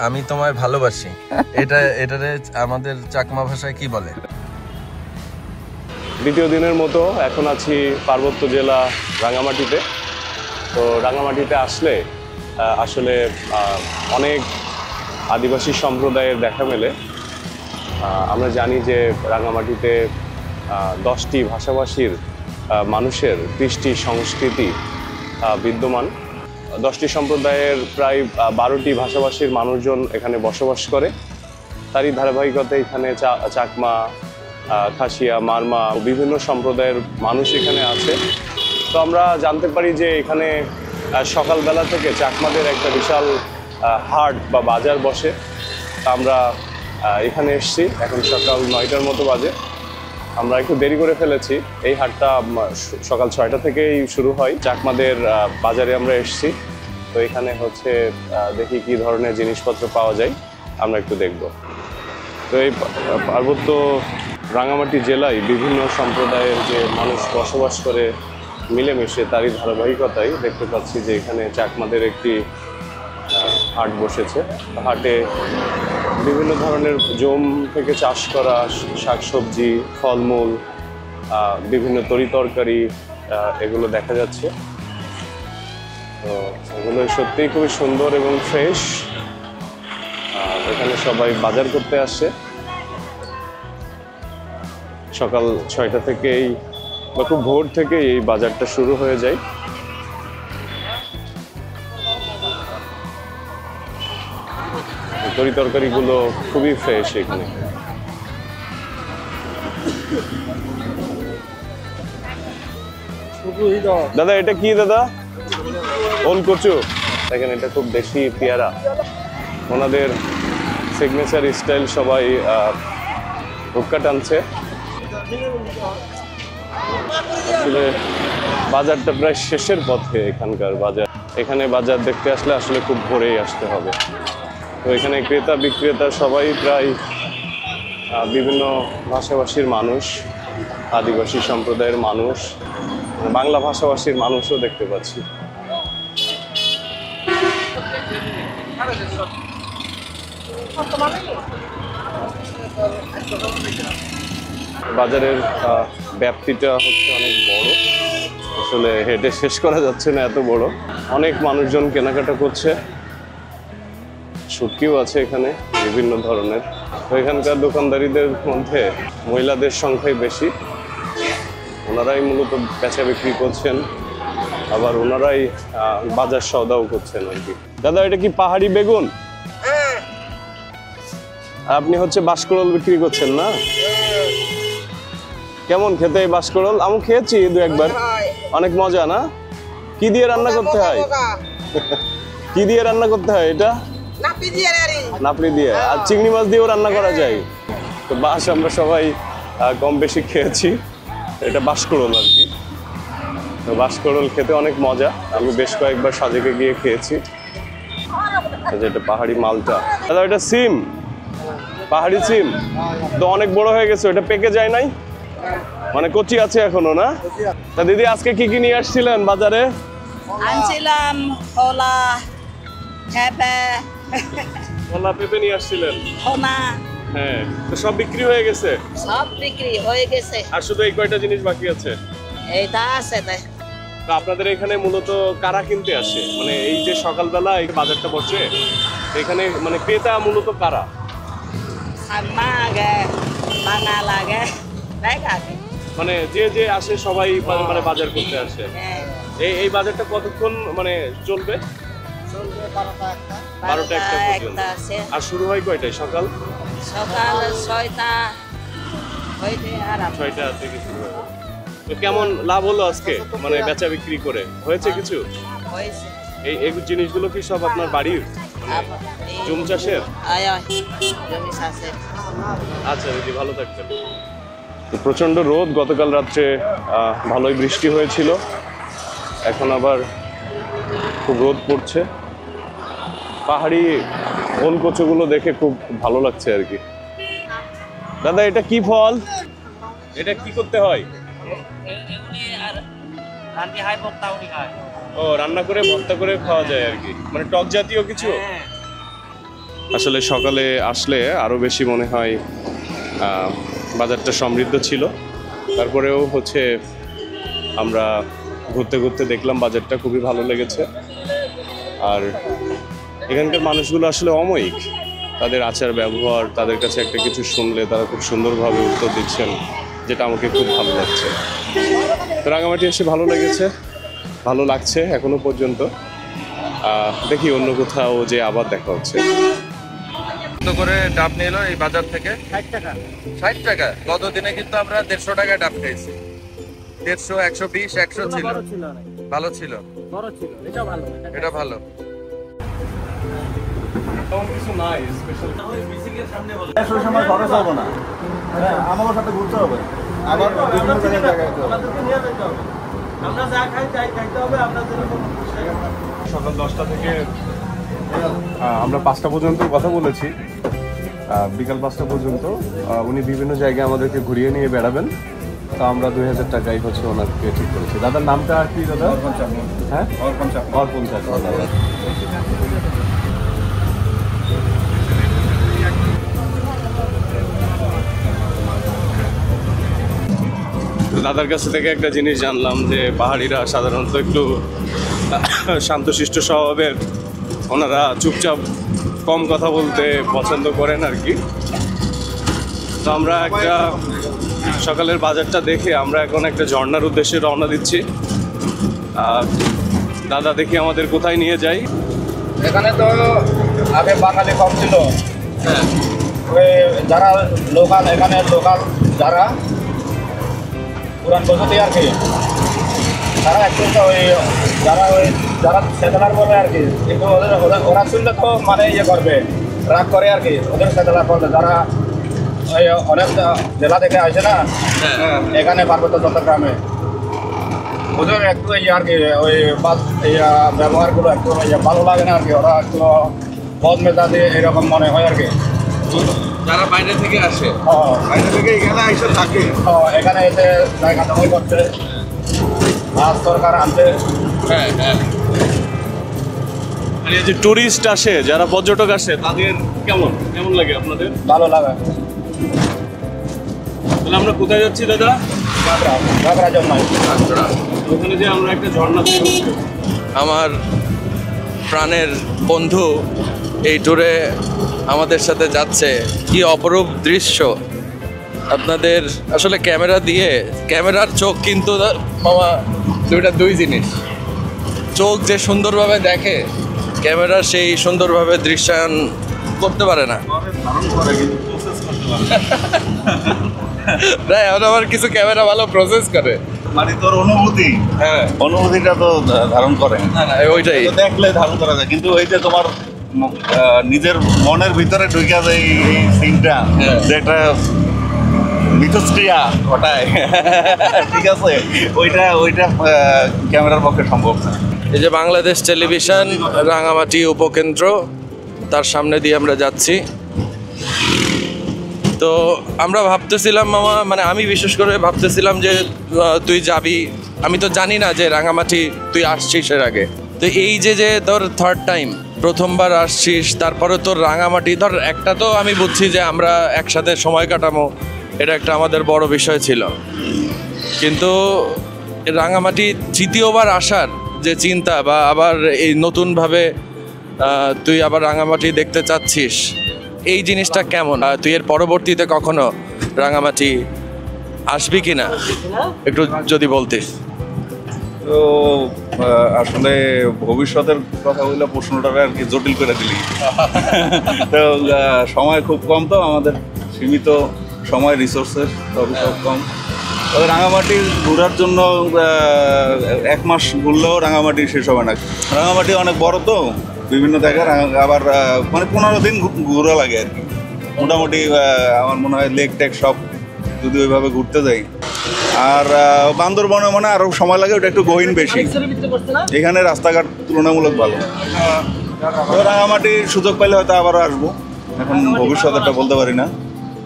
আমি তোমায় ভালোবাসি, এটারে আমাদের চাকমা ভাষায় কি বলে? দ্বিতীয় দিনের মতো এখন আছি পার্বত্য জেলা রাঙামাটিতে। তো রাঙামাটিতে আসলে আসলে অনেক আদিবাসী সম্প্রদায়ের দেখা মেলে। আমরা জানি যে রাঙামাটিতে 10টি ভাষাভাষীর মানুষের কৃষ্টি সংস্কৃতি বিদ্যমান। 10টি সম্প্রদায়ের প্রায় 12টি ভাষাভাষীর মানুষজন এখানে বসবাস করে। তারই ধারাবাহিকতায় এখানে চাকমা, খাসিয়া, মারমা বিভিন্ন সম্প্রদায়ের মানুষ এখানে আছে। তো আমরা জানতে পারি যে এখানে সকালবেলা থেকে চাকমাদের একটা বিশাল হাট বা বাজার বসে। আমরা এখানে এসেছি, এখন সকাল 9টার মতো বাজে। আমরা একটু দেরি করে ফেলেছি। এই হাটটা সকাল 6টা থেকেই শুরু হয়। চাকমাদের বাজারে আমরা এসেছি। তো এখানে হচ্ছে দেখি কি ধরনের জিনিসপত্র পাওয়া যায়, আমরা একটু দেখব। তো এই পার্বত্য রাঙামাটি জেলায় বিভিন্ন সম্প্রদায়ের যে মানুষ বসবাস করে মিলেমিশে, তারই ধারাবাহিকতায় দেখতে পাচ্ছি যে এখানে চাকমাদের একটি হাট বসেছে। হাটে বিভিন্ন ধরনের জম থেকে চাষ করা শাকসবজি, ফলমূল, বিভিন্ন তরিতরকারি এগুলো দেখা যাচ্ছে। তো এগুলো সত্যিই খুবই সুন্দর এবং ফ্রেশ। এখানে সবাই বাজার করতে আসে। সকাল 6টা থেকেই বা খুব ভোর থেকেই এই বাজারটা শুরু হয়ে যায়। তরিতরকারিগুলো খুবই ফ্রেশ এখানে। দাদা এটা কি দাদা? ওল কচু। দেখেন এটা খুব দেশি পেয়ারা। ওনাদের সিগনেচার স্টাইল সবাই হুক্কা টানছে। আসলে বাজারটা প্রায় শেষের পথে এখানকার বাজার। এখানে বাজার দেখতে আসলে আসলে খুব ভোরেই আসতে হবে। তো এখানে ক্রেতা বিক্রেতা সবাই প্রায় বিভিন্ন ভাষাভাষীর মানুষ, আদিবাসী সম্প্রদায়ের মানুষ, বাংলা ভাষাভাষীর মানুষও দেখতে পাচ্ছি। বাজারের ব্যাপ্তিটা হচ্ছে অনেক বড়, আসলে হেঁটে শেষ করা যাচ্ছে না, এত বড়। অনেক মানুষজন কেনাকাটা করছে। শুটকিও আছে এখানে বিভিন্ন ধরনের। তো এখানকার দোকানদারিদের মধ্যে মহিলাদের সংখ্যাই বেশি। ওনারাই মূলত বেচা বিক্রি করছেন, আবার ওনারাই বাজার সওদাও করছেন আর কি। দাদা এটা কি পাহাড়ি বেগুন? আপনি হচ্ছে বাঁশকরল বিক্রি করছেন না? কেমন খেতে এই বাঁশকরল? আমি খেয়েছি 2-1 বার, অনেক মজা না? কি দিয়ে রান্না করতে হয়? কি দিয়ে রান্না করতে হয় এটা? নাপড়ি দিয়ে। আর চিংড়ি মাছ দিয়েও রান্না করা যায়। তো বাঁশ আমরা সবাই কম বেশি খেয়েছি। এটা বাঁশকরল আর কি। তো বাঁশকরল খেতে অনেক মজা। আমি বেশ কয়েকবার সাজেকে গিয়ে খেয়েছি। এটা পাহাড়ি মালটা। দাদা এটা সিম, পাহাড়ি সিম তো অনেক বড় হয়ে গেছে। এটা পেকে যায় নাই, মানে কচি আছে এখনো না? তা দিদি আজকে কি কি নিয়ে আসছিলেন বাজারে? আনছিলাম কলা, পেঁপে। কলা পেঁপে নিয়ে আসছিলেন? হ্যাঁ। তো সব বিক্রি হয়ে গেছে? সব বিক্রি হয়ে গেছে, আর শুধু এই কয়টা জিনিস বাকি আছে? এইটা আছে। তো আপনাদের এখানে মূলত কারা কিনতে আসে? মানে এই যে সকালবেলা এই বাজারটা বসে, এখানে মানে ক্রেতা মূলত কারা? বাঙাল আগে মানে যে যে আসে সবাই মানে বাজার করতে আসে। এই বাজারটা কতক্ষণ মানে চলবে? 12টা 1টা পর্যন্ত। আর শুরু হয় কয়টায়? সকাল 6টা থেকে শুরু হয়। তো কেমন লাভ হলো আজকে, মানে বেচা বিক্রি করে? হয়েছে কিছু? এই জিনিসগুলো কি সব আপনার বাড়ির জুম চাষের? আচ্ছা দিদি, ভালো থাকবেন। প্রচন্ড রোদ, গতকাল রাত্রে ভালোই বৃষ্টি হয়েছিল, এখন আবার খুব রোদ পড়ছে। পাহাড়ি ওল কচুগুলো দেখে খুব ভালো লাগছে আর কি। দাদা এটা কি ফল? এটা কি করতে হয়? ও রান্না করে ভর্তা করে খাওয়া যায় আর কি, মানে টক জাতীয় কিছু। আসলে সকালে আসলে আরও বেশি মনে হয় বাজারটা সমৃদ্ধ ছিল। তারপরেও হচ্ছে আমরা ঘুরতে ঘুরতে দেখলাম বাজারটা খুবই ভালো লেগেছে। আর এখানকার মানুষগুলো আসলে অময়িক, তাদের আচার ব্যবহার, তাদের কাছে একটা কিছু শুনলে তারা খুব সুন্দরভাবে উত্তর দিচ্ছেন, যেটা আমাকে খুব ভালো লাগছে। তো রাঙামাটি এসে ভালো লেগেছে, ভালো লাগছে এখনো পর্যন্ত। দেখি অন্য কোথাও যে আবার দেখা হচ্ছে। কত করে ডাব নিল এই বাজার থেকে? 60 টাকা। 60 টাকা? গতদিনে কিন্তু আমরা 150 টাকায় ডাব খেয়েছি। 150, 120, 100 ছিল। ভালো ছিল, বড় ছিল, এটা ভালো। এটা ভালো। কিছু নাই স্পেশাল। সময় খরচ হবে না, আমার সাথে ঘুরতে হবে, আবার বিভিন্ন জায়গায় আমরা যা খাই তাই খাইতে হবে। আপনাদের সকাল 10টা থেকে আমরা 5টা পর্যন্ত কথা বলেছি, বিকাল 5টা পর্যন্ত। উনি বিভিন্ন জায়গায় আমাদেরকে ঘুরিয়ে নিয়ে বেড়াবেন। তো আমরা 2000 টাকাই হচ্ছে ওনাকে ঠিক করেছি। দাদার নামটা কি দাদা? হ্যাঁ, অর্পণ চাকমা। দাদার কাছ থেকে একটা জিনিস জানলাম যে পাহাড়িরা সাধারণত একটু শান্তশিষ্ট স্বভাবের, ওনারা চুপচাপ কম কথা বলতে পছন্দ করেন আর কি। তো আমরা একটা সকালের বাজারটা দেখে আমরা এখন একটা ঝর্ণার উদ্দেশ্যে রওনা দিচ্ছি। আর দাদা দেখি আমাদের কোথায় নিয়ে যাই। এখানে তো আগে বাঙালি কম ছিল, ওই যারা লোকাল, এখানে লোকাল যারা পুরান বসতি আর কি, তারা একটু যারা সেটেলার বলে আর কি, কিন্তু ওরা শুনলে তো মানে ইয়ে করবে, রাগ করে আর কি ওদের সেটেলার বলতে। যারা ওই অনেক জেলা থেকে আসে না এখানে পার্বত্য চট্টগ্রামে, ওদের একটু ইয়ে আর কি ওই ব্যবহারগুলো একটু ভালো লাগে না আর কি। ওরা একটু বদ মেজাজে এরকম মনে হয় আর কি। যারা বাইরে থেকে আসে, বাইরে থেকে এখানে এসে থাকে, এখানে এসে জায়গা দখল করছে, আর সরকার আনছে। হ্যাঁ হ্যাঁ। আর এই যে টুরিস্ট আসে, যারা পর্যটক আসে, তাদের কেমন কেমন লাগে আপনাদের? ভালো লাগে। তাহলে আমরা কোথায় যাচ্ছি দাদা? ঘাগরা জন্মায় ওখানে যে আমরা একটা ঝর্ণা দেখি। আমার প্রাণের বন্ধু এই ট্যুরে আমাদের সাথে যাচ্ছে। কি অপরূপ দৃশ্য! আপনাদের আসলে ক্যামেরার চোখ কিন্তু মামা দুই জিনিস। চোখ যে সুন্দরভাবে দেখে, ক্যামেরা সেই সুন্দরভাবে দৃশ্যায়ন করতে পারে না। প্রায় এখন আবার কিছু ক্যামেরা ভালো প্রসেস করে, মানে তোর অনুভূতি, হ্যাঁ অনুভূতিটা তো ধারণ করে না ওইটাই দেখলে ধারণ করা যায়। কিন্তু ওই যে তোমার নিজের মনের ভিতরে ঢুকে যায় এই সিনটা, যেটা মিথস্ক্রিয়া ঘটায়, ঠিক আছে, ওইটা ক্যামেরার পক্ষে সম্ভব না। এই যে বাংলাদেশ টেলিভিশন রাঙামাটি উপকেন্দ্র, তার সামনে দিয়ে আমরা যাচ্ছি। তো আমরা ভাবতেছিলাম মামা, মানে আমি বিশেষ করে ভাবতেছিলাম যে তুই যাবি, আমি তো জানি না যে রাঙামাটি তুই আসছিস এর আগে। তো এই যে তোর থার্ড টাইম, প্রথমবার আসছিস, তারপরে তোর রাঙামাটি, ধর একটা তো আমি বুঝছি যে আমরা একসাথে সময় কাটাবো, এটা একটা আমাদের বড় বিষয় ছিল। কিন্তু রাঙামাটি তৃতীয়বার আসার যে চিন্তা, বা আবার এই নতুনভাবে তুই আবার রাঙামাটি দেখতে চাচ্ছিস, এই জিনিসটা কেমন? তুই এর পরবর্তীতে কখনো রাঙামাটি আসবি কিনা একটু যদি বলতিস। তো আসলে ভবিষ্যতের কথা বললে প্রশ্নটা আর কি জটিল করে দিলি। তো সময় খুব কম, তো আমাদের সীমিত সময়, রিসোর্সের সব কম। তবে রাঙামাটি ঘোরার জন্য 1 মাস ঘুরলেও রাঙামাটি শেষ হবে না। রাঙামাটি অনেক বড়, তো বিভিন্ন জায়গায় আবার মানে 15 দিন ঘোরা লাগে আর কি মোটামুটি। আমার মনে হয় লেক টেক সব যদি ওইভাবে ঘুরতে যাই। আর বান্দরবনে মানে আরও সময় লাগে, ওটা একটু গহীন বেশি। এখানে রাস্তাঘাট তুলনামূলক ভালো। রাঙামাটির সুযোগ পাইলে হয়তো আবারও আসবো, এখন ভবিষ্যৎটা বলতে পারি না।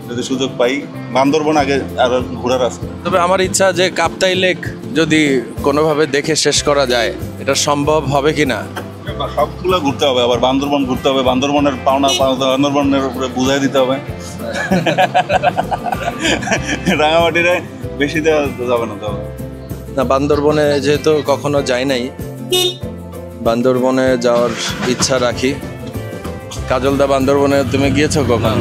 যদি সুযোগ পাই, বান্দরবন আগে আর ঘোরার আছে। তবে আমার ইচ্ছা যে কাপ্তাই লেক যদি কোনোভাবে দেখে শেষ করা যায়, এটা সম্ভব হবে কি না? সবগুলো ঘুরতে হবে, আবার বান্দরবন ঘুরতে হবে, বান্দরবনের পাওনা বান্দরবনের উপরে বুঝাই দিতে হবে। রাঙামাটিরে বেশি দেওয়া যাবে না তবে। না, বান্দরবনে যেহেতু কখনো যাই নাই, বান্দরবনে যাওয়ার ইচ্ছা রাখি। কাজলদা, বান্দরবনে তুমি গিয়েছো কখন?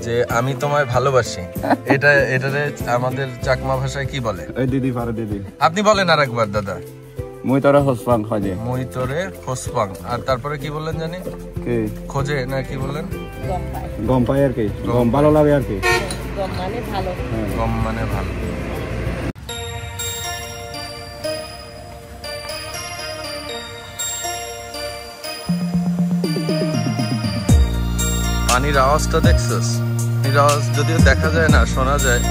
যে আমি তোমায় ভালোবাসি, এটারে আমাদের চাকমা ভাষায় কি বলে? এই দিদি পারে দিদি, আপনি বলেন আর একবার দাদা। মুই তোরা হসপাং খোঁজে। মুই তোরে খোসপাং। আর তারপরে কি বললেন জানি? কি খোঁজে না কি বললেন? গম পাই আর কি, গম ভালো লাগে আর কি। গম মানে ভালো। গম মানে ভালো। পানির আওয়াজটা দেখছস? পানির আওয়াজ যদিও দেখা যায় না, শোনা যায়।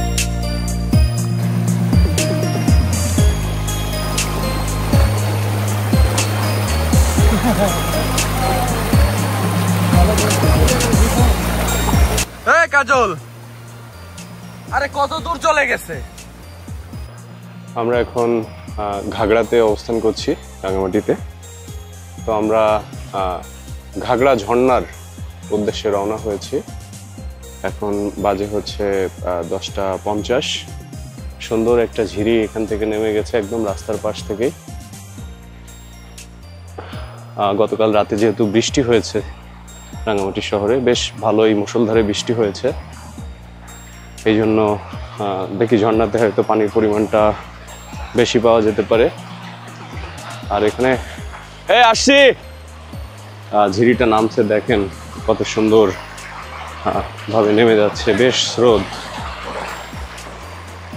কাজল, আরে কত দূর চলে গেছে? আমরা এখন ঘাগড়াতে অবস্থান করছি, রাঙামাটিতে। তো আমরা ঘাগড়া ঝর্ণার উদ্দেশ্যে রওনা হয়েছি। এখন বাজে হচ্ছে 10:50। সুন্দর একটা ঝিরি এখান থেকে নেমে গেছে একদম রাস্তার পাশ থেকেই। গতকাল রাতে যেহেতু বৃষ্টি হয়েছে রাঙামাটি শহরে, বেশ ভালোই মুষলধারে বৃষ্টি হয়েছে, এই জন্য দেখি ঝর্ণাতে হয়তো পানির পরিমাণটা বেশি পাওয়া যেতে পারে। আর এখানে আসছি, ঝিরিটা নামছে, দেখেন কত সুন্দর ভাবে নেমে যাচ্ছে, বেশ স্রোত।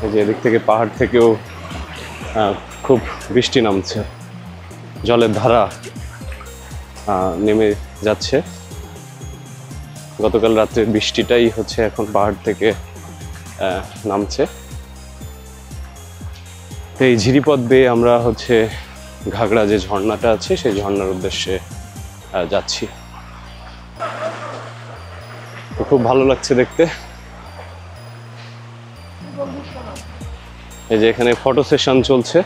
এই যে এদিক থেকে পাহাড় থেকেও খুব বৃষ্টি নামছে, জলের ধারা নেমে যাচ্ছে। গতকাল রাত্রের বৃষ্টিটাই হচ্ছে এখন পাহাড় থেকে নামছে। তো এই ঝিরিপথ বেয়ে আমরা হচ্ছে ঘাগড়া যে ঝর্ণাটা আছে সেই ঝর্ণার উদ্দেশ্যে যাচ্ছি। তো খুব ভালো লাগছে দেখতে। এই যে এখানে ফটো সেশন চলছে,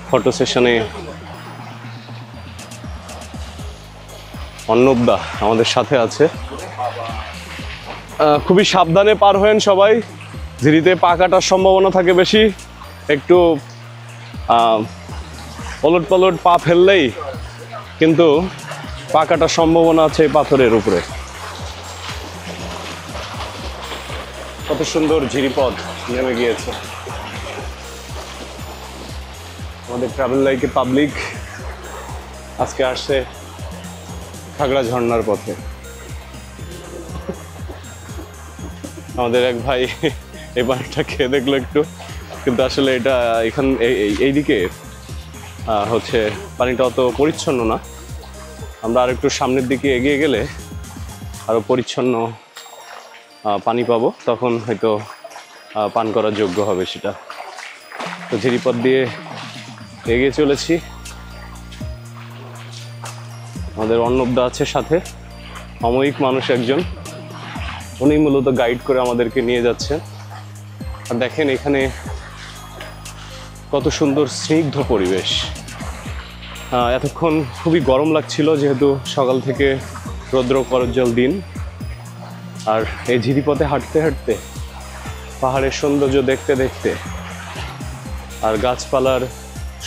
ফটো সেশনে অর্ণবদা আমাদের সাথে আছে। খুবই সাবধানে পার হয়েন সবাই, ঝিরিতে পা কাটার সম্ভাবনা থাকে বেশি। একটু ওলট পালট পা ফেললেই কিন্তু পা কাটার সম্ভাবনা আছে পাথরের উপরে। কত সুন্দর ঝিরিপথ নেমে গিয়েছে। আমাদের ট্রাভেল লাইকে পাবলিক আজকে আসছে ঘাগড়া ঝর্ণার পথে। আমাদের এক ভাই এই পানিটা খেয়ে দেখলো একটু, কিন্তু আসলে এটা এখান এইদিকে হচ্ছে পানিটা অত পরিচ্ছন্ন না। আমরা আর একটু সামনের দিকে এগিয়ে গেলে আরো পরিচ্ছন্ন পানি পাবো, তখন হয়তো পান করার যোগ্য হবে সেটা। তো ঝিরিপথ দিয়ে এগিয়ে চলেছি। আমাদের অর্ণবদা আছে সাথে, অময়িক মানুষ একজন, উনি মূলত গাইড করে আমাদেরকে নিয়ে যাচ্ছেন। আর দেখেন এখানে কত সুন্দর স্নিগ্ধ পরিবেশ। এতক্ষণ খুবই গরম লাগছিল যেহেতু সকাল থেকে রৌদ্র করজ্জ্বল দিন। আর এই ঝিরিপথে হাঁটতে হাঁটতে, পাহাড়ের সৌন্দর্য দেখতে দেখতে, আর গাছপালার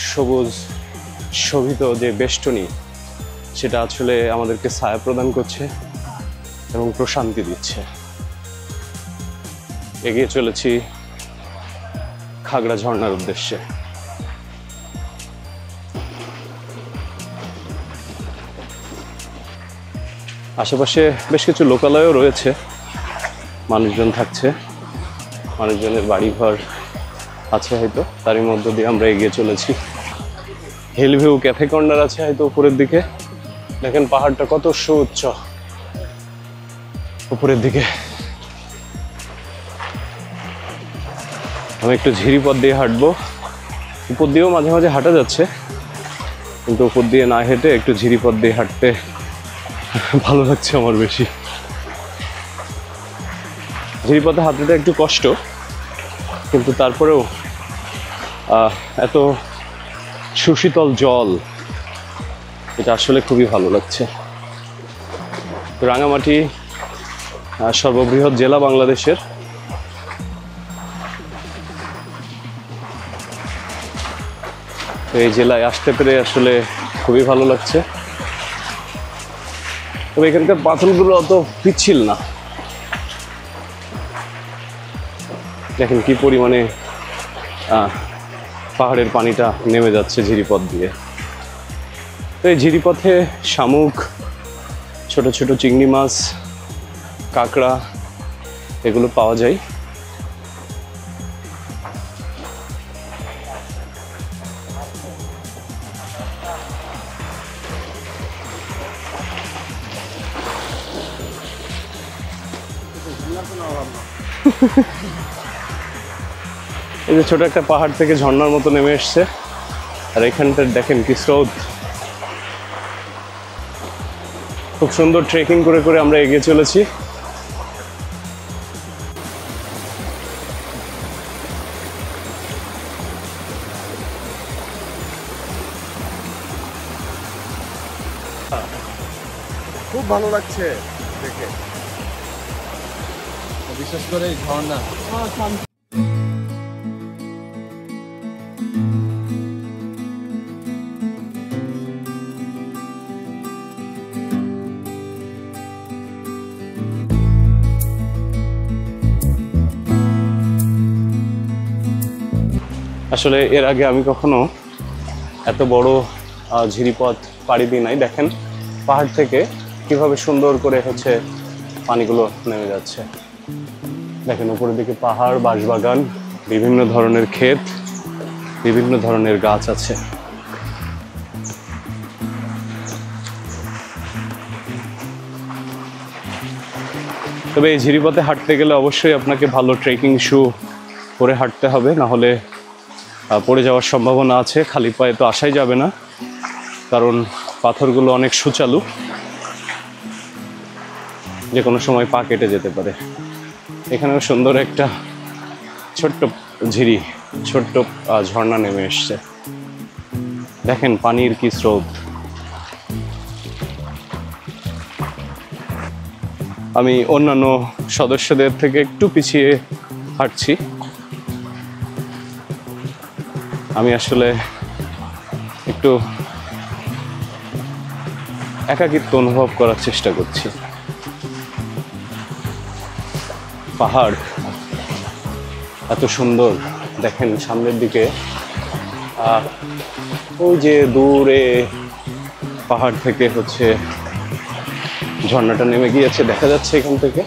সবুজ শোভিত যে বেষ্টনী, সেটা আসলে আমাদেরকে ছায়া প্রদান করছে এবং প্রশান্তি দিচ্ছে। এগিয়ে চলেছি ঘাগড়া ঝর্ণার উদ্দেশ্যে। আশেপাশে বেশ কিছু লোকালয়ও রয়েছে, মানুষজন থাকছে, মানুষজনের বাড়িঘর আছে হয়তো, তারই মধ্য দিয়ে আমরা এগিয়ে চলেছি। হিল ভিউ ক্যাফে কর্নার আছে হয়তো উপরের দিকে। দেখেন পাহাড়টা কত সুউচ্চ উপরের দিকে। আমি একটু ঝিরিপথ দিয়ে হাঁটবো, উপর দিয়েও মাঝে মাঝে হাঁটা যাচ্ছে, কিন্তু উপর দিয়ে না হেঁটে একটু ঝিরিপথ দিয়ে হাঁটতে ভালো লাগছে আমার বেশি। ঝিরিপথে হাঁটাটা একটু কষ্ট, কিন্তু তারপরেও এত সুশীতল জল, এটা আসলে খুবই ভালো লাগছে। রাঙামাটি সর্ববৃহৎ জেলা বাংলাদেশের। এই জেলায় আসতে পেরে আসলে খুবই ভালো লাগছে। তবে এখানকার পাথরগুলো অত পিচ্ছিল না, দেখেন কি পরিমাণে পাহাড়ের পানিটা নেমে যাচ্ছে ঝিরিপথ দিয়ে। তো এই ঝিরিপথে শামুক, ছোট ছোট চিংড়ি মাছ, কাঁকড়া এগুলো পাওয়া যায়। এই যে ছোট একটা পাহাড় থেকে ঝর্ণার মতো নেমে এসছে, আর এখানটা দেখেন কি স্রোত। খুব সুন্দর ট্রেকিং করে করে আমরা এগিয়ে চলেছি। খুব ভালো লাগছে দেখে, বিশেষ করে এই ঝর্ণা। আসলে এর আগে আমি কখনো এত বড় ঝিরিপথ পাড়ি দিই নাই। দেখেন পাহাড় থেকে কিভাবে সুন্দর করে হচ্ছে পানিগুলো নেমে যাচ্ছে। দেখেন উপরের দিকে পাহাড়, বাঁশবাগান, বিভিন্ন ধরনের ক্ষেত, বিভিন্ন ধরনের গাছ আছে। তবে এই ঝিরিপথে হাঁটতে গেলে অবশ্যই আপনাকে ভালো ট্রেকিং শু পরে হাঁটতে হবে, না হলে পড়ে যাওয়ার সম্ভাবনা আছে। খালি পায়ে তো আসাই যাবে না, কারণ পাথরগুলো অনেক সুচালু, যে কোনো সময় পা কেটে যেতে পারে। এখানেও সুন্দর একটা ছোট্ট ঝিরি, ছোট্ট ঝর্ণা নেমে এসছে। দেখেন পানির কি স্রোত। আমি অন্যান্য সদস্যদের থেকে একটু পিছিয়ে হাঁটছি। আমি আসলে একটু একাকিত্ব অনুভব করার চেষ্টা করছি। পাহাড় এত সুন্দর, দেখেন সামনের দিকে ওই যে দূরে পাহাড় থেকে হচ্ছে ঝর্ণাটা নেমে গিয়েছে, দেখা যাচ্ছে এখান থেকে।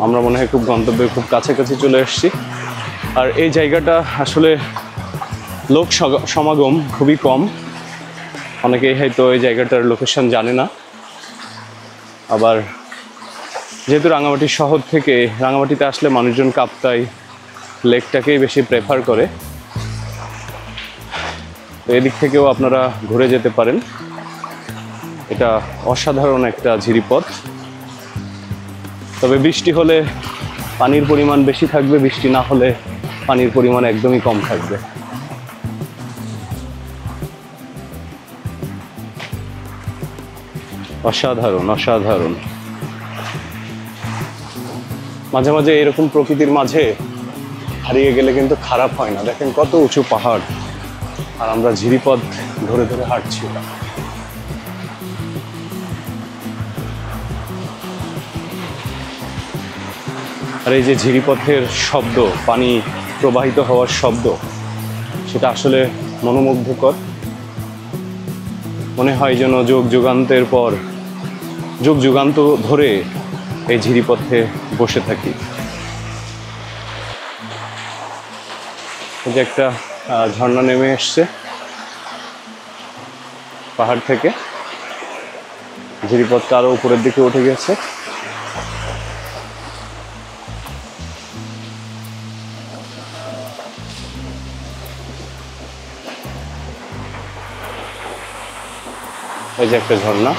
আমরা মনে হয় খুব গন্তব্যের খুব কাছাকাছি চলে এসেছি। আর এই জায়গাটা আসলে লোক সমাগম খুবই কম, অনেকেই হয়তো এই জায়গাটার লোকেশন জানে না। আবার যেহেতু রাঙামাটি শহর থেকে, রাঙামাটিতে আসলে মানুষজন কাপ্তাই লেকটাকেই বেশি প্রেফার করে, তো এদিক থেকেও আপনারা ঘুরে যেতে পারেন। এটা অসাধারণ একটা ঝিরিপথ। তবে বৃষ্টি হলে পানির পরিমাণ বেশি থাকবে, বৃষ্টি না হলে পানির পরিমাণ একদমই কম থাকবে। অসাধারণ, অসাধারণ। মাঝে মাঝে এরকম প্রকৃতির মাঝে হারিয়ে গেলে কিন্তু খারাপ হয় না। দেখেন কত উঁচু পাহাড়, আর আমরা ঝিরিপথ ধরে ধরে হাঁটছি। আর এই যে ঝিরিপথের শব্দ, পানি প্রবাহিত হওয়ার শব্দ, সেটা আসলে মনোমুগ্ধকর। মনে হয় যেন যুগ যুগান্তের পর যুগ যুগান্ত ধরে এই ঝিরিপথে বসে থাকি। এই যে একটা ঝর্ণা নেমে এসছে পাহাড় থেকে, ঝিরিপথটা আরো উপরের দিকে উঠে গেছে। এই যে একটা ঝর্ণা,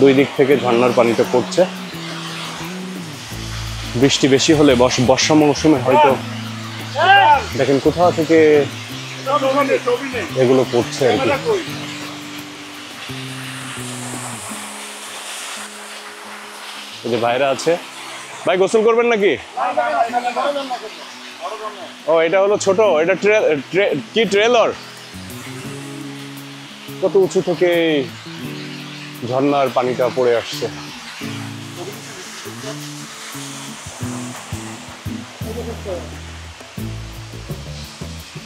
দুই দিক থেকে ঝর্ণার পানিটা পড়ছে। বৃষ্টি বেশি হলে বর্ষা মৌসুমে হয়তো দেখেন কোথাও থেকে এগুলো পড়ছে আর কি। এই যে ভাইরা আছে, ভাই গোসল করবেন নাকি? ও এটা হলো ছোট, এটা কি ট্রেলার? কত উঁচু থেকে ঝর্ণার পানিটা পড়ে আসছে।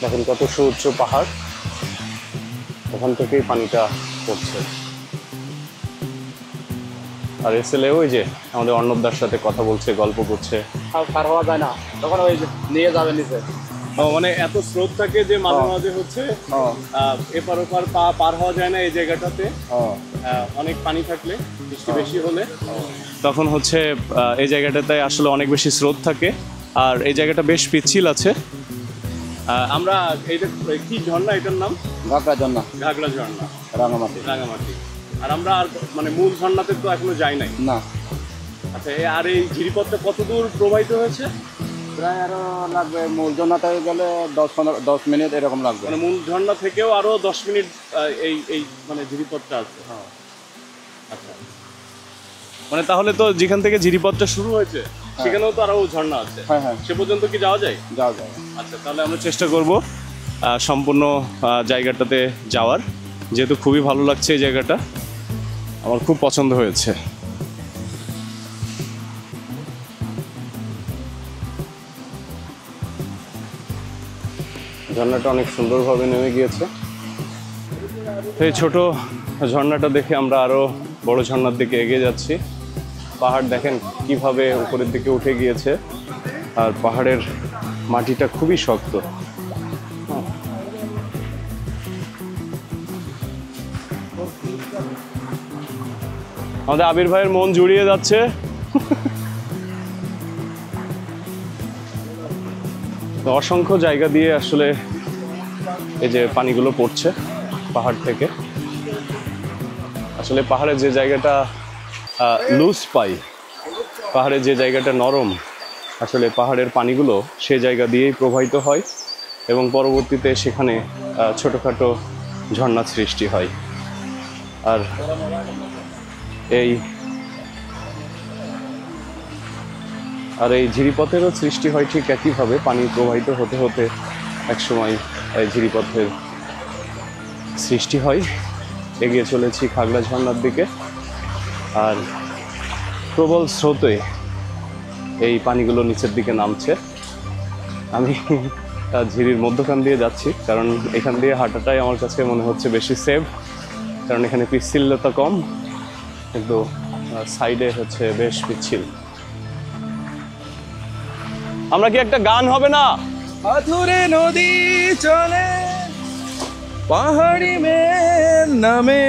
দেখেন কত সুউচ্চ পাহাড়, ওখান থেকেই পানিটা পড়ছে। আর এসএলএ ওই যে আমাদের অর্ণবদার সাথে কথা বলছে, গল্প করছে। পার হওয়া যায় না, তখন ওই নিয়ে যাবে নিচে। মানে এত স্রোত থাকে যে মাঝে মাঝে হচ্ছে এপার ওপার পার হওয়া যায় না এই জায়গাটাতে। অনেক পানি থাকলে, বৃষ্টি বেশি হলে তখন হচ্ছে এই জায়গাটাতে আসলে অনেক বেশি স্রোত থাকে। আর এই জায়গাটা বেশ পিচ্ছিল আছে। আমরা এইটা কি ঝর্ণা, এটার নাম ঘাগড়া ঝর্ণা, ঘাগড়া ঝর্ণা, রাঙামাটি। রাঙামাটি। আর আমরা আর মানে মূল ঝর্ণাতে তো এখনো যাই নাই। না, আচ্ছা, আর এই ঝিরিপথটা কত দূর প্রবাহিত হয়েছে? প্রায় আরো লাগবে, মূল ঝর্ণাতে গেলে 10 মিনিট এরকম লাগবে। মানে মূল ঝর্ণা থেকেও আরো 10 মিনিট এই এই মানে ঝিরিপথটা আছে। আচ্ছা, মানে তাহলে তো যেখান থেকে ঝিরিপথটা শুরু হয়েছে সেখানেও তো আরো ঝর্ণা আছে। হ্যাঁ হ্যাঁ, সে পর্যন্ত কি যাওয়া যায়? যাওয়া যায়। আচ্ছা, তাহলে আমরা চেষ্টা করব সম্পূর্ণ জায়গাটাতে যাওয়ার, যেহেতু খুবই ভালো লাগছে এই জায়গাটা, আমার খুব পছন্দ হয়েছে। ঝর্ণাটা অনেক সুন্দরভাবে নেমে গিয়েছে। এই ছোট ঝর্ণাটা দেখে আমরা আরো বড় ঝর্ণার দিকে এগিয়ে যাচ্ছি। পাহাড় দেখেন কিভাবে উপরের দিকে উঠে গিয়েছে, আর পাহাড়ের মাটিটা খুবই শক্ত। আমাদের আবির ভাইয়ের মন জুড়িয়ে যাচ্ছে। তো অসংখ্য জায়গা দিয়ে আসলে এই যে পানিগুলো পড়ছে পাহাড় থেকে। আসলে পাহাড়ের যে জায়গাটা লুজ পাই, পাহাড়ের যে জায়গাটা নরম, আসলে পাহাড়ের পানিগুলো সে জায়গা দিয়েই প্রবাহিত হয় এবং পরবর্তীতে সেখানে ছোটোখাটো ঝর্ণা সৃষ্টি হয়। আর এই ঝিরিপথেরও সৃষ্টি হয় ঠিক একইভাবে, পানি প্রবাহিত হতে হতে একসময় এই ঝিরিপথের সৃষ্টি হয়। এগিয়ে চলেছি খাগড়া ঝর্ণার দিকে, আর প্রবল স্রোতে এই পানিগুলো নিচের দিকে নামছে। আমি ঝিরির মধ্যখান দিয়ে যাচ্ছি, কারণ এখান দিয়ে হাঁটাটাই আমার কাছে মনে হচ্ছে বেশি সেফ, কারণ এখানে পিচ্ছিলতা কম, কিন্তু সাইডে হচ্ছে বেশ পিচ্ছিল। আমরা কি একটা গান হবে না? পাথুরে নদী চলে পাহাড়ি মেয়ের নামে,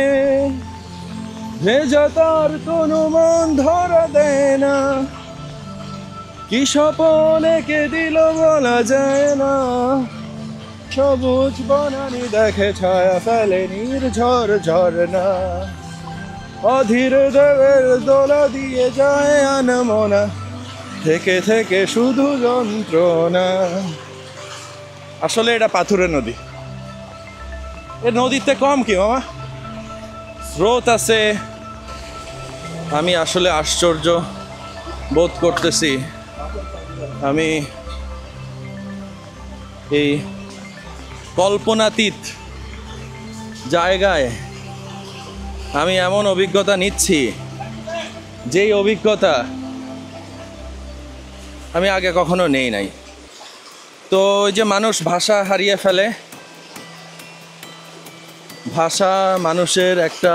ভেজা তার কোনো মন ধরা দেয় না, কি স্বপন এঁকে দিল বলা যায় না, সবুজ বনানি দেখে ছায়া ফেলে নির্ঝর ঝরনা, অধীর দেবের দোলা দিয়ে যায় আনমনা, থেকে থেকে শুধু যন্ত্রণা। আসলে এটা পাথুরে নদী, এ নদীতে কম কি মামা স্রোত আছে। আমি আসলে আশ্চর্য বোধ করতেছি, আমি এই কল্পনাতীত জায়গায় আমি এমন অভিজ্ঞতা নিচ্ছি, যেই অভিজ্ঞতা আমি আগে কখনো নেই নাই। তো ওই যে মানুষ ভাষা হারিয়ে ফেলে, ভাষা মানুষের একটা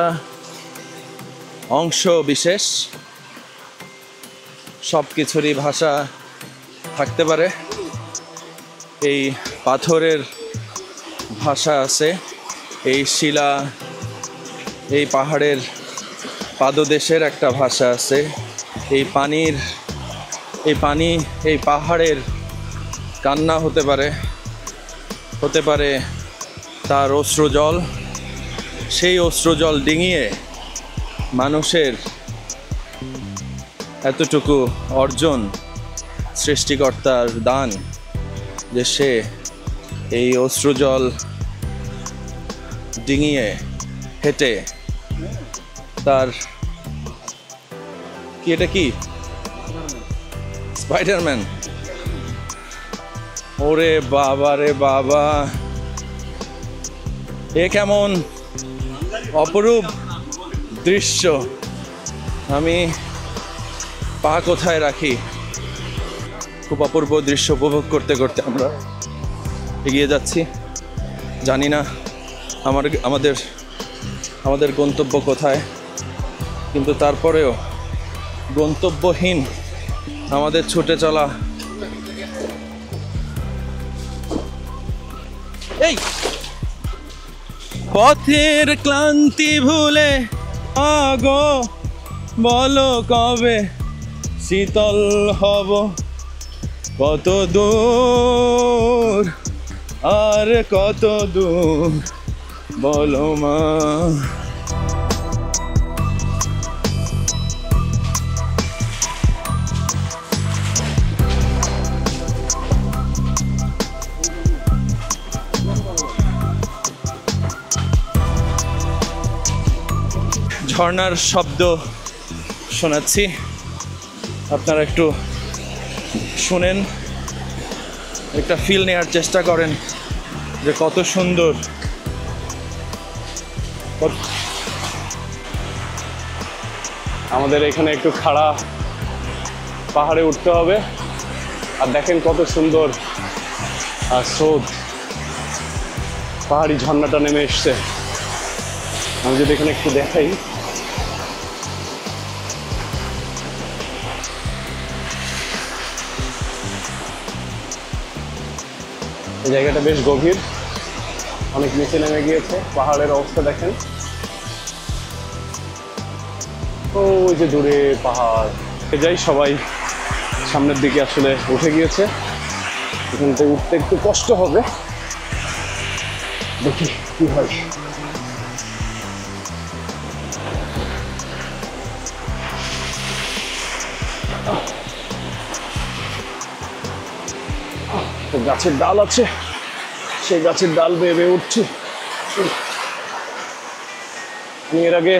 অংশ বিশেষ, সব কিছুরই ভাষা থাকতে পারে। এই পাথরের ভাষা আছে, এই শিলা, এই পাহাড়ের পাদদেশের একটা ভাষা আছে, এই পানি এই পাহাড়ের কান্না হতে পারে তার অশ্রুজল, সেই অশ্রুজল ডিঙিয়ে মানুষের এতটুকু অর্জন সৃষ্টিকর্তার দান যে সে এই অশ্রুজল ডিঙিয়ে হেঁটে তার কি, এটা কি স্পাইডারম্যান? ওরে বাবা রে বাবা, এ কেমন অপরূপ দৃশ্য! আমি পা কোথায় রাখি? খুব অপূর্ব দৃশ্য উপভোগ করতে করতে আমরা এগিয়ে যাচ্ছি। জানি না আমাদের গন্তব্য কোথায়, কিন্তু তারপরেও গন্তব্যহীন আমাদের ছুটে চলা। এই পথের ক্লান্তি ভুলে আগো বলো কবে শীতল হব, কত দূর আর কত দূর বলো মা। ঝর্ণার শব্দ শোনাচ্ছি, আপনারা একটু শুনেন, একটা ফিল নেওয়ার চেষ্টা করেন যে কত সুন্দর। আমাদের এখানে একটু খাড়া পাহাড়ে উঠতে হবে, আর দেখেন কত সুন্দর স্রোত, পাহাড়ি ঝর্ণাটা নেমে এসছে। আমি যদি এখানে একটু দেখাই, এই জায়গাটা বেশ গভীর, অনেক নিচে নেমে গিয়েছে। পাহাড়ের অবস্থা দেখেন, ওই যে দূরে পাহাড়। যাই, সবাই সামনের দিকে আসলে উঠে গিয়েছে, এখান থেকে উঠতে একটু কষ্ট হবে, দেখি কি হয়। গাছের ডাল আছে, সেই গাছের ডাল বেয়ে বেয়ে উঠছি। আমি এর আগে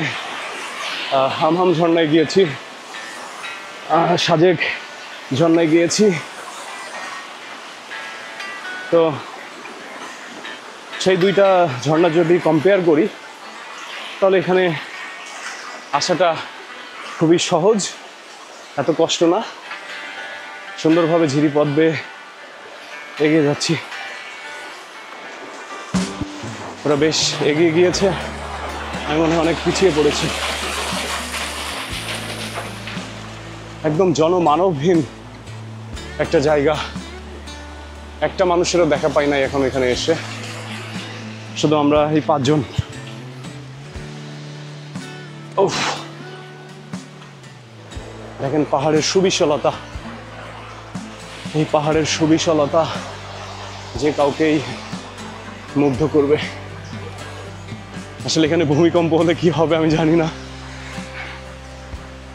হামহাম ঝর্ণায় গিয়েছি, সাজেক ঝর্ণায় গিয়েছি, তো সেই দুইটা ঝর্ণা যদি কম্পেয়ার করি তাহলে এখানে আসাটা খুবই সহজ, এত কষ্ট না, সুন্দরভাবে ঝিরি পথ বেয়ে এগিয়ে যাচ্ছি। ওরা বেশ এগিয়ে গিয়েছে, আমি মনে হয় অনেক পিছিয়ে পড়েছি। একদম জনমানবহীন একটা জায়গা, একটা মানুষেরও দেখা পাই নাই এখন এখানে এসে, শুধু আমরা এই 5 জন। উফ, দেখেন পাহাড়ের সুবিশালতা, এই পাহাড়ের সুবিশালতা যে কাউকেই মুগ্ধ করবে। আসলে এখানে ভূমিকম্প হলে কি হবে আমি জানি না।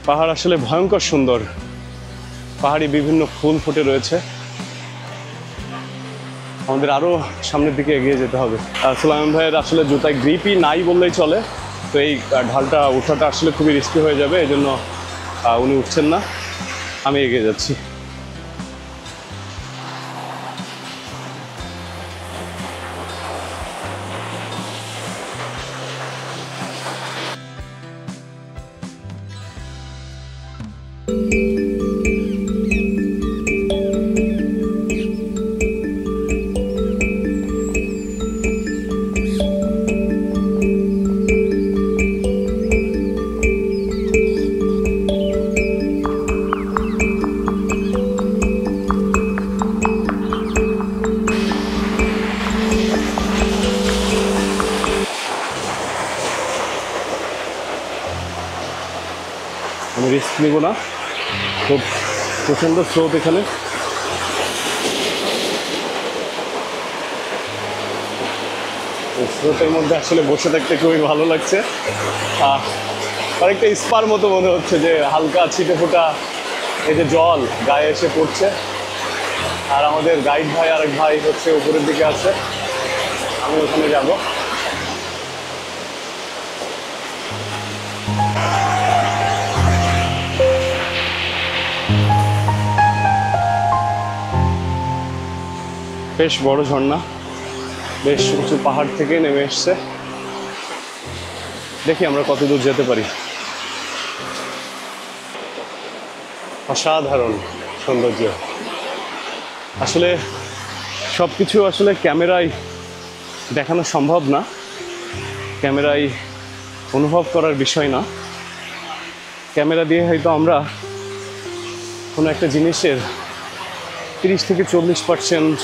পাহাড় আসলে ভয়ঙ্কর সুন্দর, পাহাড়ি বিভিন্ন ফুল ফুটে রয়েছে। আমাদের আরো সামনের দিকে এগিয়ে যেতে হবে। সুলাইমান ভাইয়ের আসলে জুতায় গ্রিপই নাই বললেই চলে, তো এই ঢালটা ওঠাটা আসলে খুবই রিস্কি হয়ে যাবে, এই জন্য উনি উঠছেন না, আমি এগিয়ে যাচ্ছি। না, খুব প্রচণ্ড স্রোত এখানে। স্রোতের মধ্যে আসলে বসে থাকতে খুবই ভালো লাগছে। অনেকটা স্পার মতো মনে হচ্ছে, যে হালকা ছিটে ফোটা এই যে জল গায়ে এসে পড়ছে। আর আমাদের গাইড ভাই আরেক ভাই হচ্ছে উপরের দিকে আছে, আমি ওখানে যাব। বেশ বড় ঝর্ণা, বেশ উঁচু পাহাড় থেকে নেমে এসছে। দেখি আমরা কত দূর যেতে পারি। অসাধারণ সৌন্দর্য। আসলে সব কিছু আসলে ক্যামেরায় দেখানো সম্ভব না, ক্যামেরায় অনুভব করার বিষয় না। ক্যামেরা দিয়ে হয়তো আমরা কোনো একটা জিনিসের 30 থেকে 40%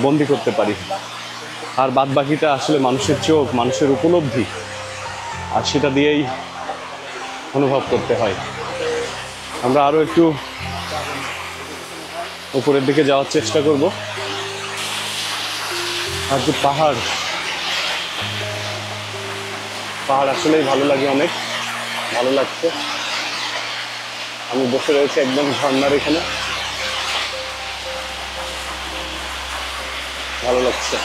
বন্দি করতে পারি, আর বাদ বাকিটা আসলে মানুষের চোখ, মানুষের উপলব্ধি, আর সেটা দিয়েই অনুভব করতে হয়। আমরা আরও একটু উপরের দিকে যাওয়ার চেষ্টা করব। আর যে পাহাড়, পাহাড় আসলেই ভালো লাগে, অনেক ভালো লাগছে। আমি বসে রয়েছি একদম ঝর্ণার এখানে, ভালো লাগছে।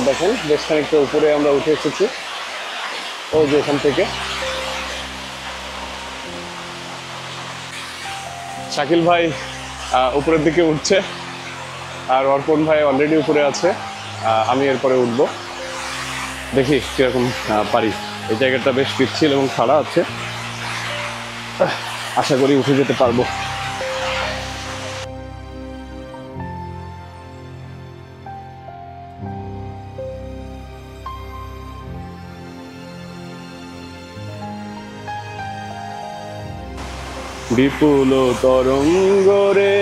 দেখেন বেশ খানিকটা উপরে আমরা উঠে এসেছি, ওই যে এখান থেকে। শাকিল ভাই উপরের দিকে উঠছে, আর অর্পণ ভাই অলরেডি উপরে আছে। আমি এরপরে উঠব, দেখি কীরকম পারি। এই জায়গাটা বেশ পিচ্ছিল এবং খাড়া আছে, আশা করি উঠে যেতে পারবো। বিপুল তরঙ্গ রে,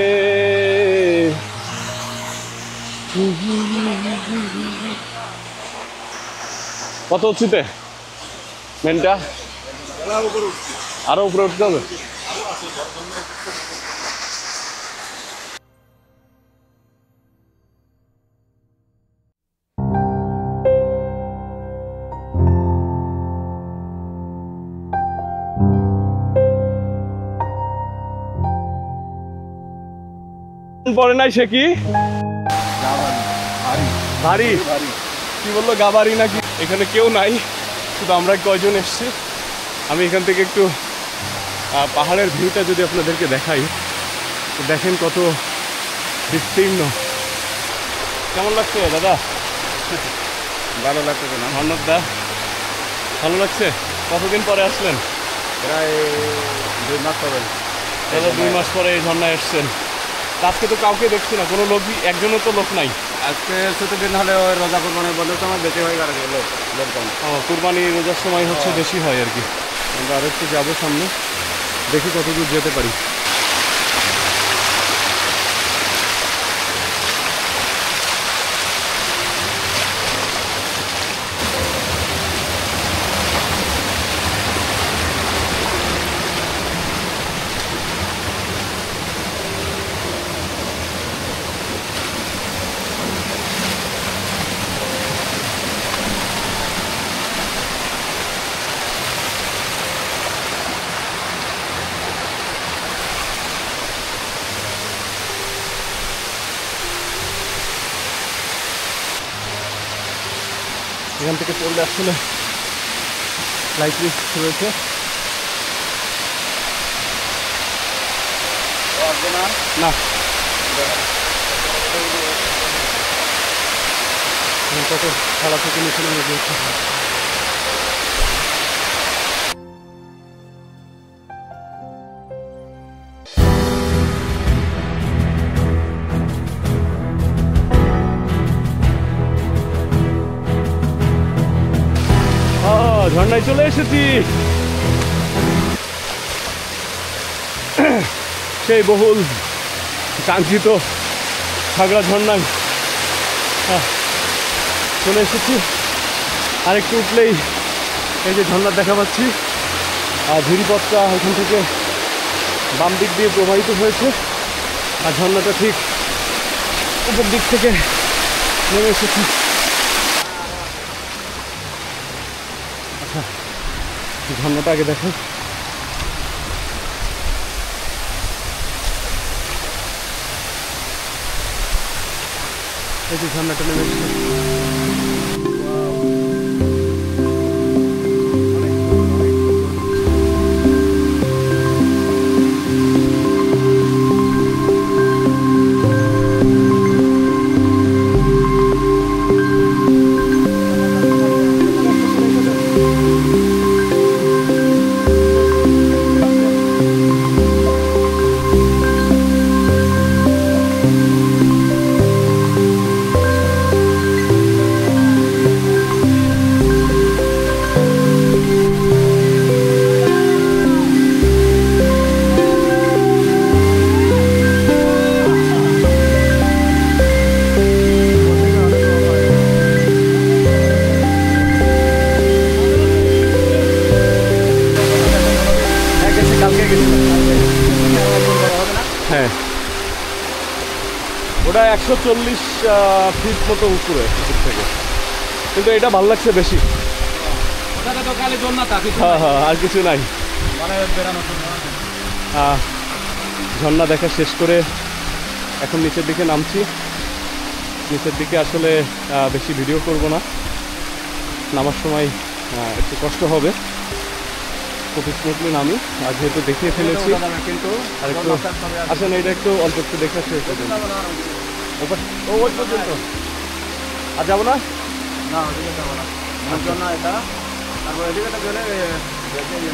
কত উঁচুতে মেনটা? আরো উপরে উঠতে হবে। পরে নাই সে কি ভারী কি বললো, গাবারি নাকি? এখানে কেউ নাই, শুধু আমরা কয়জন এসছি। আমি এখান থেকে একটু পাহাড়ের ভিউটা যদি আপনাদেরকে দেখাই, তো দেখেন কত বিস্তীর্ণ। কেমন লাগছে দাদা? ভালো লাগছে না? ধন্যবাদ দা, ভালো লাগছে। কতদিন পরে আসলেন? প্রায় 2 মাস হবে। 2 মাস পরে এই ঝর্ণায় এসছেন। আজকে তো কাউকে দেখছি না, কোনো লোকই, একজনও তো লোক নাই। আজকে 14 দিন হলে ওই রোজা কুরবানি বন্ধ, তো আমার বেশি হয়ে গেল লোকজন। কুরবানি রোজার সময় হচ্ছে বেশি হয় আর কি। আমরা আরেকটু যাবো সামনে, দেখি কত দূর যেতে পারি। এখান থেকে পড়লে আসলে লাইফ রিস্ক রয়েছে। না কত খেলা থেকে নিচে নেমে গিয়েছে। ঝর্ণায় চলে এসেছি, সেই বহুল কাঙ্ক্ষিত খাগড়া ঝর্ণায় চলে এসেছি। আরেকটু উঠলেই এই যে ঝর্ণা দেখা পাচ্ছি, ঝিরিপথটা এখান থেকে বাম দিক দিয়ে প্রবাহিত হয়েছে, আর ঝর্ণাটা ঠিক উপর দিক থেকে নেমে এসেছে। আচ্ছা, ঝর্ণাটা আগে দেখো। এই যে ঝর্ণাটা নেমে এসেছে। হ্যাঁ, ওটা 140 ফিট মতো উপরে উপর থেকে, কিন্তু এটা ভালো লাগছে বেশি। হ্যাঁ হ্যাঁ, আর কিছু নাই। ঝর্ণা দেখা শেষ করে এখন নিচের দিকে নামছি। নিচের দিকে আসলে বেশি ভিডিও করব না, নামার সময় একটু কষ্ট হবে। খুব স্মুথলি নামি, আর যেহেতু দেখিয়ে ফেলেছি কিন্তু আর একটু আসেন, এটা একটু অল্প একটু দেখে শেষ পর্যন্ত। ওই পর্যন্ত আর যাবো না, এটা তারপর এদিকে গেলে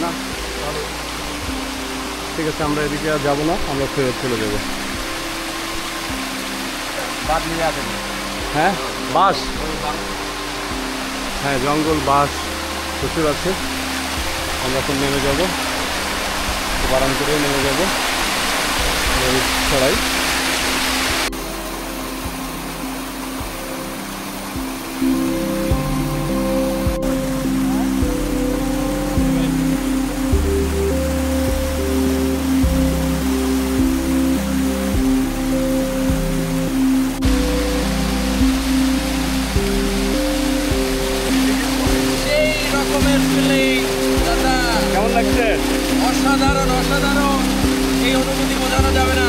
না। ঠিক আছে, আমরা এদিকে আর যাবো না, আমরা ফেরত চলে যাবো। হ্যাঁ, বাঁশ, হ্যাঁ জঙ্গল, বাঁশ প্রচুর আছে। আমরা এখন নেমে যাবো, বারাম করে নেমে যাবো ছড়াই। কেমন লাগছে? অসাধারণ অসাধারণ, এই অনুভূতি বোঝানো যাবে না।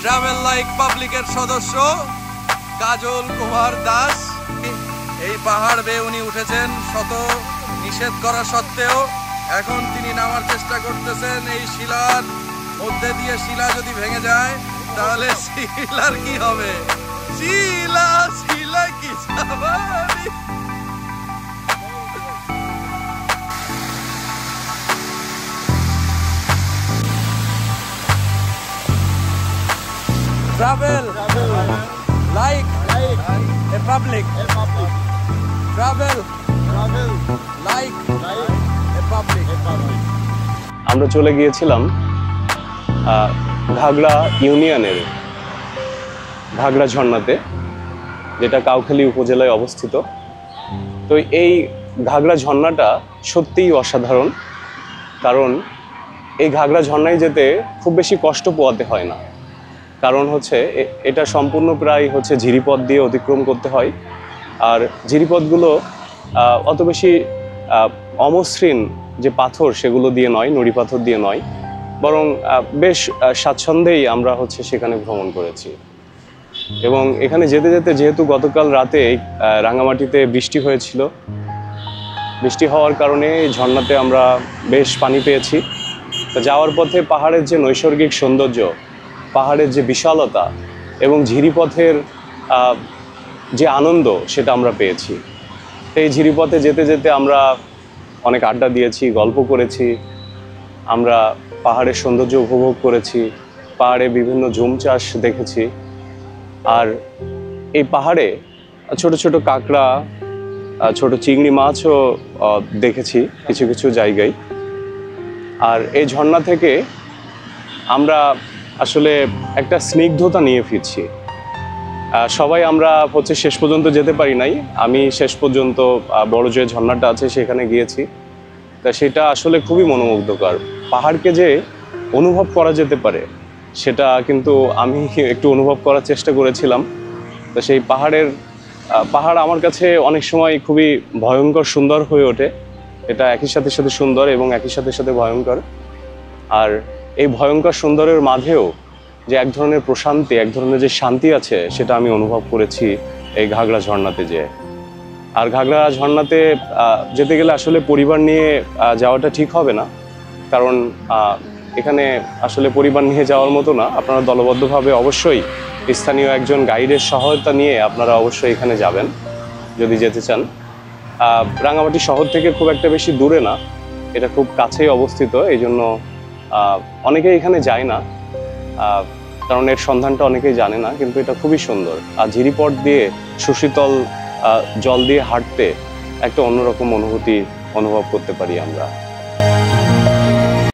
ট্রাভেল লাইক পাবলিকের সদস্য কাজল কুমার দাস এই পাহাড় বেয়ে উনি উঠেছেন শত নিষেধ করা সত্ত্বেও। এখন তিনি নামার চেষ্টা করতেছেন। এই শিলার মধ্যে দিয়ে শিলা যদি ভেঙে যায় তাহলে শিলার কি হবে? শিলা শিলা কি স্বাভাবিক। Travel like a public. Travel like a public. আমরা চলে গিয়েছিলাম ঘাগড়া ইউনিয়নের ঘাগড়া ঝর্ণাতে, যেটা কাউখালী উপজেলায় অবস্থিত। তো এই ঘাগড়া ঝর্ণাটা সত্যিই অসাধারণ, কারণ এই ঘাগড়া ঝর্ণায় যেতে খুব বেশি কষ্ট পোয়াতে হয় না। কারণ হচ্ছে এটা সম্পূর্ণ প্রায় হচ্ছে ঝিরিপথ দিয়ে অতিক্রম করতে হয়। আর ঝিরিপথগুলো অত বেশি অমসৃণ যে পাথর সেগুলো দিয়ে নয়, নুড়ি পাথর দিয়ে নয়, বরং বেশ স্বাচ্ছন্দ্যেই আমরা হচ্ছে সেখানে ভ্রমণ করেছি। এবং এখানে যেতে যেতে যেহেতু গতকাল রাতে রাঙামাটিতে বৃষ্টি হয়েছিল, বৃষ্টি হওয়ার কারণে ঝর্ণাতে আমরা বেশ পানি পেয়েছি। তো যাওয়ার পথে পাহাড়ের যে নৈসর্গিক সৌন্দর্য, পাহাড়ের যে বিশালতা এবং ঝিরিপথের যে আনন্দ সেটা আমরা পেয়েছি। এই ঝিরিপথে যেতে যেতে আমরা অনেক আড্ডা দিয়েছি, গল্প করেছি, আমরা পাহাড়ের সৌন্দর্য উপভোগ করেছি, পাহাড়ে বিভিন্ন ঝুম চাষ দেখেছি। আর এই পাহাড়ে ছোট ছোট কাঁকড়া, ছোট চিংড়ি মাছও দেখেছি কিছু কিছু জায়গায়। আর এই ঝর্ণা থেকে আমরা আসলে একটা স্নিগ্ধতা নিয়ে ফিরছি। সবাই আমরা হচ্ছে শেষ পর্যন্ত যেতে পারি নাই। আমি শেষ পর্যন্ত বড় যে ঝর্ণাটা আছে সেখানে গিয়েছি। তা সেটা আসলে খুবই মনোমুগ্ধকর। পাহাড়কে যে অনুভব করা যেতে পারে সেটা কিন্তু আমি একটু অনুভব করার চেষ্টা করেছিলাম। তো সেই পাহাড় আমার কাছে অনেক সময় খুবই ভয়ঙ্কর সুন্দর হয়ে ওঠে। এটা একই সাথে সাথে সুন্দর এবং একই সাথে সাথে ভয়ঙ্কর। আর এই ভয়ঙ্কর সুন্দরের মাঝেও যে এক ধরনের প্রশান্তি, এক ধরনের যে শান্তি আছে সেটা আমি অনুভব করেছি এই ঘাগড়া ঝর্ণাতে যেয়ে। আর ঘাগড়া ঝর্ণাতে যেতে গেলে আসলে পরিবার নিয়ে যাওয়াটা ঠিক হবে না, কারণ এখানে আসলে পরিবার নিয়ে যাওয়ার মতো না। আপনারা দলবদ্ধভাবে অবশ্যই স্থানীয় একজন গাইডের সহায়তা নিয়ে আপনারা অবশ্যই এখানে যাবেন যদি যেতে চান। রাঙামাটি শহর থেকে খুব একটা বেশি দূরে না, এটা খুব কাছেই অবস্থিত। এই জন্য অনেকেই এখানে যায় না, কারণ এর সন্ধানটা অনেকেই জানে না, কিন্তু এটা খুবই সুন্দর। আর ঝিরিপথ দিয়ে সুশীতল জল দিয়ে হাঁটতে একটা অন্যরকম অনুভূতি অনুভব করতে পারি আমরা।